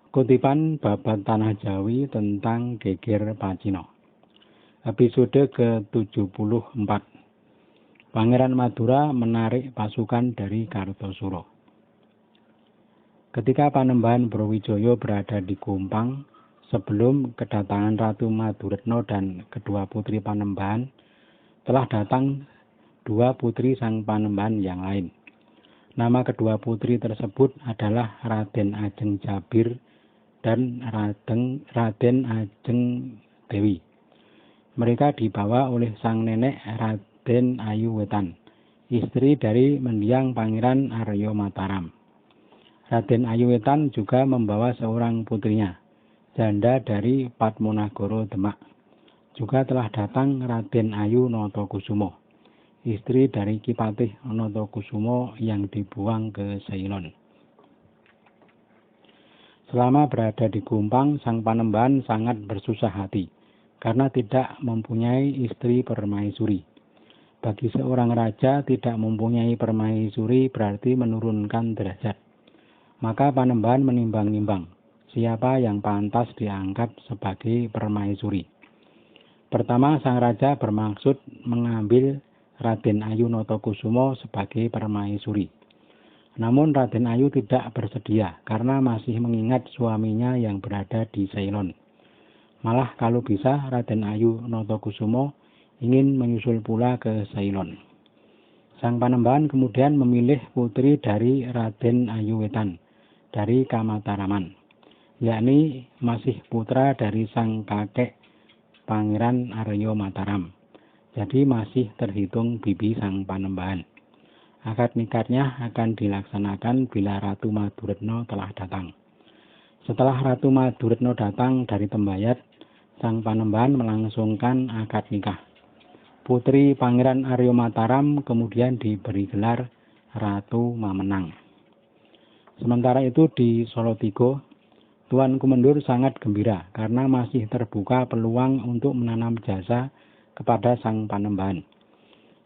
Kutipan Babat Tanah Jawi tentang Geger Pacino. Episode ke-74. Pangeran Madura menarik pasukan dari Kartosuro. Ketika Panembahan Brawijaya berada di Gumpang, sebelum kedatangan Ratu Maduretno dan kedua putri Panembahan, telah datang dua putri sang Panembahan yang lain. Nama kedua putri tersebut adalah Raden Ajeng Jabir dan Raden Ajeng Dewi. Mereka dibawa oleh sang nenek Raden Ayu Wetan, istri dari mendiang Pangeran Arya Mataram. Raden Ayu Wetan juga membawa seorang putrinya, janda dari Padmanagara Demak. Juga telah datang Raden Ayu Natakusuma, istri dari Kipatih Natakusuma yang dibuang ke Ceylon. Selama berada di Gumpang, sang Panembahan sangat bersusah hati karena tidak mempunyai istri permaisuri. Bagi seorang raja, tidak mempunyai permaisuri berarti menurunkan derajat. Maka Panembahan menimbang-nimbang siapa yang pantas dianggap sebagai permaisuri. Pertama, sang raja bermaksud mengambil Raden Ayu Natakusuma sebagai permaisuri. Namun Raden Ayu tidak bersedia karena masih mengingat suaminya yang berada di Ceylon. Malah kalau bisa Raden Ayu Natakusuma ingin menyusul pula ke Ceylon. Sang Panembahan kemudian memilih putri dari Raden Ayu Wetan dari Kamataraman, yakni masih putra dari sang kakek Pangeran Arya Mataram. Jadi masih terhitung bibi sang Panembahan. Akad nikahnya akan dilaksanakan bila Ratu Maduretno telah datang. Setelah Ratu Maduretno datang dari Tembayat, sang Panembahan melangsungkan akad nikah. Putri Pangeran Arya Mataram kemudian diberi gelar Ratu Mamenang. Sementara itu di Solotigo, Tuan Kumendur sangat gembira karena masih terbuka peluang untuk menanam jasa kepada sang Panembahan.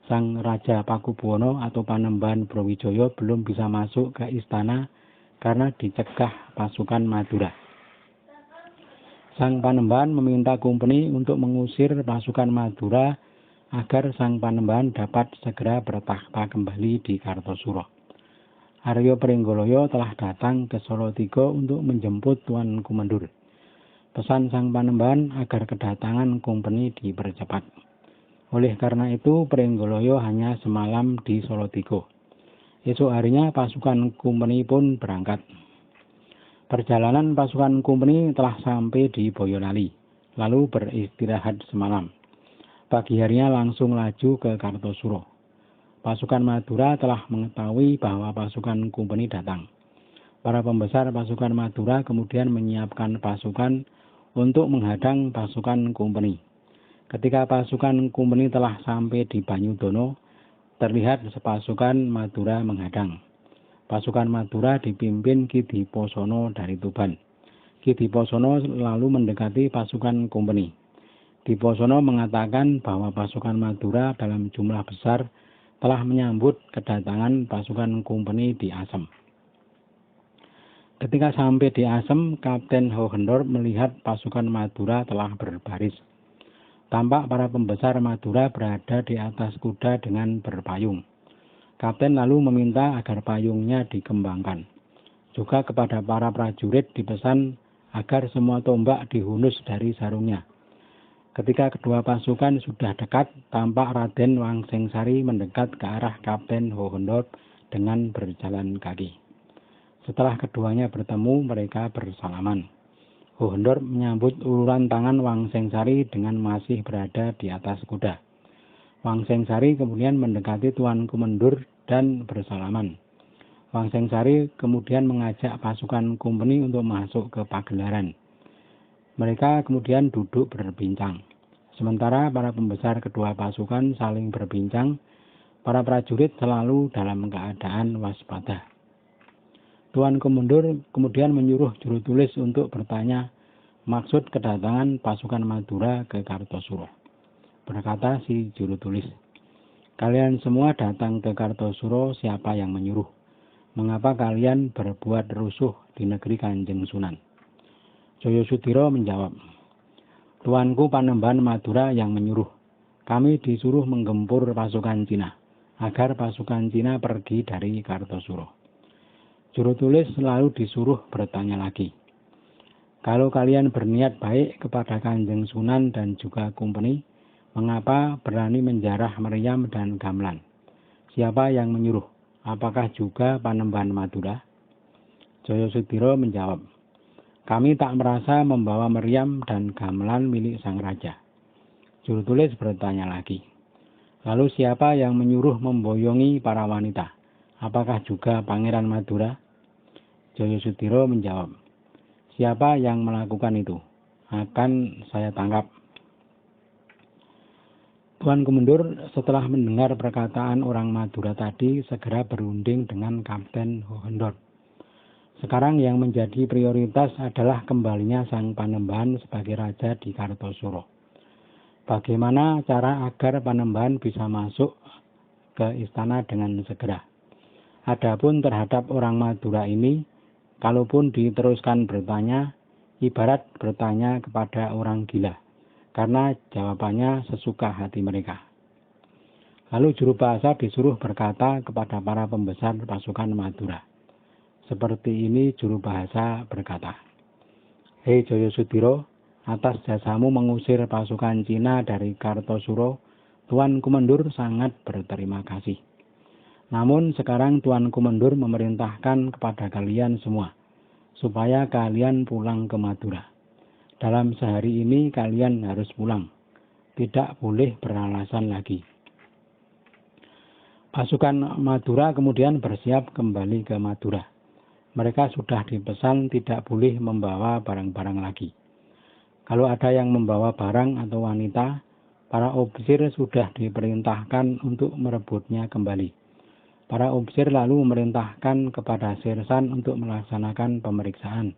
Sang Raja Pakubuwono atau Panembahan Brawijaya belum bisa masuk ke istana karena dicegah pasukan Madura. Sang Panembahan meminta Kumpeni untuk mengusir pasukan Madura agar sang Panembahan dapat segera bertakhta kembali di Kartosuro. Arya Pringgoloyo telah datang ke Solotigo untuk menjemput Tuan Kumendur. Pesan sang Panembahan agar kedatangan Kumpeni dipercepat. Oleh karena itu, Pringgoloyo hanya semalam di Solotigo. Esok harinya pasukan Kumpeni pun berangkat. Perjalanan pasukan Kumpeni telah sampai di Boyolali, lalu beristirahat semalam. Pagi harinya langsung laju ke Kartosuro. Pasukan Madura telah mengetahui bahwa pasukan Kumpeni datang. Para pembesar pasukan Madura kemudian menyiapkan pasukan untuk menghadang pasukan Kumpeni. Ketika pasukan Kumpeni telah sampai di Banyudono, terlihat sepasukan Madura menghadang. Pasukan Madura dipimpin Ki Diposono dari Tuban. Ki Diposono lalu mendekati pasukan Kumpeni. Diposono mengatakan bahwa pasukan Madura dalam jumlah besar telah menyambut kedatangan pasukan Kumpeni di Asem. Ketika sampai di Asem, Kapten Hohendorp melihat pasukan Madura telah berbaris. Tampak para pembesar Madura berada di atas kuda dengan berpayung. Kapten lalu meminta agar payungnya dikembangkan. Juga kepada para prajurit dipesan agar semua tombak dihunus dari sarungnya. Ketika kedua pasukan sudah dekat, tampak Raden Wangsengsari mendekat ke arah Kapten Hohendorp dengan berjalan kaki. Setelah keduanya bertemu, mereka bersalaman. Hohendorp menyambut uluran tangan Wangsengsari dengan masih berada di atas kuda. Wangsengsari kemudian mendekati Tuan Kumendur dan bersalaman. Wangsengsari kemudian mengajak pasukan Kumpeni untuk masuk ke pagelaran. Mereka kemudian duduk berbincang. Sementara para pembesar kedua pasukan saling berbincang, para prajurit selalu dalam keadaan waspada. Tuan Kumendur kemudian menyuruh juru tulis untuk bertanya maksud kedatangan pasukan Madura ke Kartosuro. Berkata si juru tulis, "Kalian semua datang ke Kartosuro, siapa yang menyuruh? Mengapa kalian berbuat rusuh di negeri Kanjeng Sunan?" Jayasudira menjawab, "Tuanku Panembahan Madura yang menyuruh. Kami disuruh menggempur pasukan Cina, agar pasukan Cina pergi dari Kartosuro." Juru tulis lalu disuruh bertanya lagi, "Kalau kalian berniat baik kepada Kanjeng Sunan dan juga Kumpeni, mengapa berani menjarah meriam dan gamelan? Siapa yang menyuruh? Apakah juga Panembahan Madura?" Jayasudira menjawab, "Kami tak merasa membawa meriam dan gamelan milik sang raja." Juru tulis bertanya lagi, "Lalu siapa yang menyuruh memboyongi para wanita? Apakah juga Pangeran Madura?" Jayasudira menjawab, "Siapa yang melakukan itu? Akan saya tangkap." Tuan Kumendur setelah mendengar perkataan orang Madura tadi segera berunding dengan Kapten Hohendoorn. Sekarang yang menjadi prioritas adalah kembalinya sang Panembahan sebagai raja di Kartosuro. Bagaimana cara agar Panembahan bisa masuk ke istana dengan segera? Adapun terhadap orang Madura ini, kalaupun diteruskan bertanya, ibarat bertanya kepada orang gila, karena jawabannya sesuka hati mereka. Lalu juru bahasa disuruh berkata kepada para pembesar pasukan Madura. Seperti ini juru bahasa berkata, "Hei Jayasudira, atas jasamu mengusir pasukan Cina dari Kartosuro, Tuan Kumendur sangat berterima kasih. Namun sekarang Tuan Kumendur memerintahkan kepada kalian semua, supaya kalian pulang ke Madura. Dalam sehari ini kalian harus pulang, tidak boleh beralasan lagi." Pasukan Madura kemudian bersiap kembali ke Madura. Mereka sudah dipesan tidak boleh membawa barang-barang lagi. Kalau ada yang membawa barang atau wanita, para ofisir sudah diperintahkan untuk merebutnya kembali. Para ofisir lalu memerintahkan kepada sersan untuk melaksanakan pemeriksaan.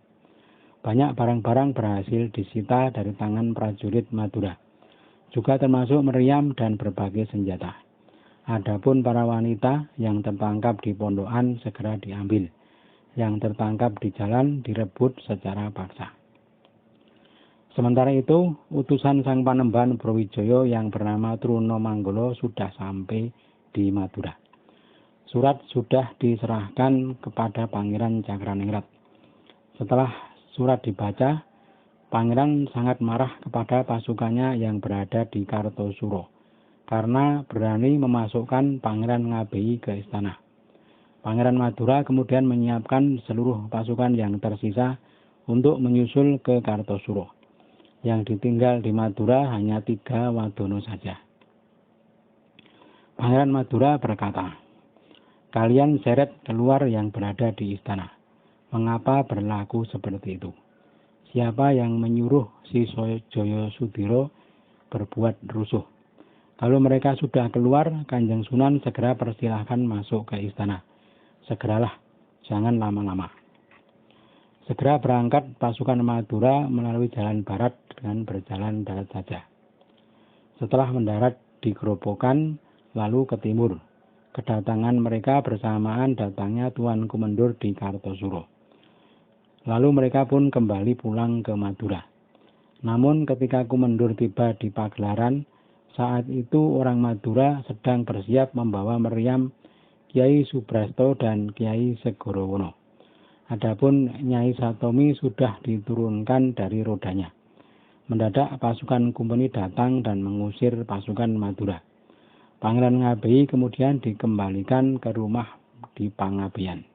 Banyak barang-barang berhasil disita dari tangan prajurit Madura, juga termasuk meriam dan berbagai senjata. Adapun para wanita yang tertangkap di pondokan segera diambil, yang tertangkap di jalan direbut secara paksa. Sementara itu, utusan sang Panembahan Brawijaya yang bernama Trunomanggala sudah sampai di Madura. Surat sudah diserahkan kepada Pangeran Cakraningrat. Setelah surat dibaca, Pangeran sangat marah kepada pasukannya yang berada di Kartosuro karena berani memasukkan Pangeran Ngabei ke istana. Pangeran Madura kemudian menyiapkan seluruh pasukan yang tersisa untuk menyusul ke Kartosuro. Yang ditinggal di Madura hanya 3 wadono saja. Pangeran Madura berkata, "Kalian seret keluar yang berada di istana. Mengapa berlaku seperti itu? Siapa yang menyuruh si Jayasudira berbuat rusuh? Kalau mereka sudah keluar, Kanjeng Sunan segera persilahkan masuk ke istana. Segeralah, jangan lama-lama." Segera berangkat pasukan Madura melalui jalan barat dengan berjalan darat saja. Setelah mendarat di Grobogan, lalu ke timur. Kedatangan mereka bersamaan datangnya Tuan Kumendur di Kartosuro. Lalu mereka pun kembali pulang ke Madura. Namun ketika Kumendur tiba di Pagelaran, saat itu orang Madura sedang bersiap membawa meriam Kiai Subrasto dan Kiai Segorowono. Adapun Nyai Satomi sudah diturunkan dari rodanya. Mendadak pasukan Kumpeni datang dan mengusir pasukan Madura. Pangeran Ngabei kemudian dikembalikan ke rumah di Pangabeian.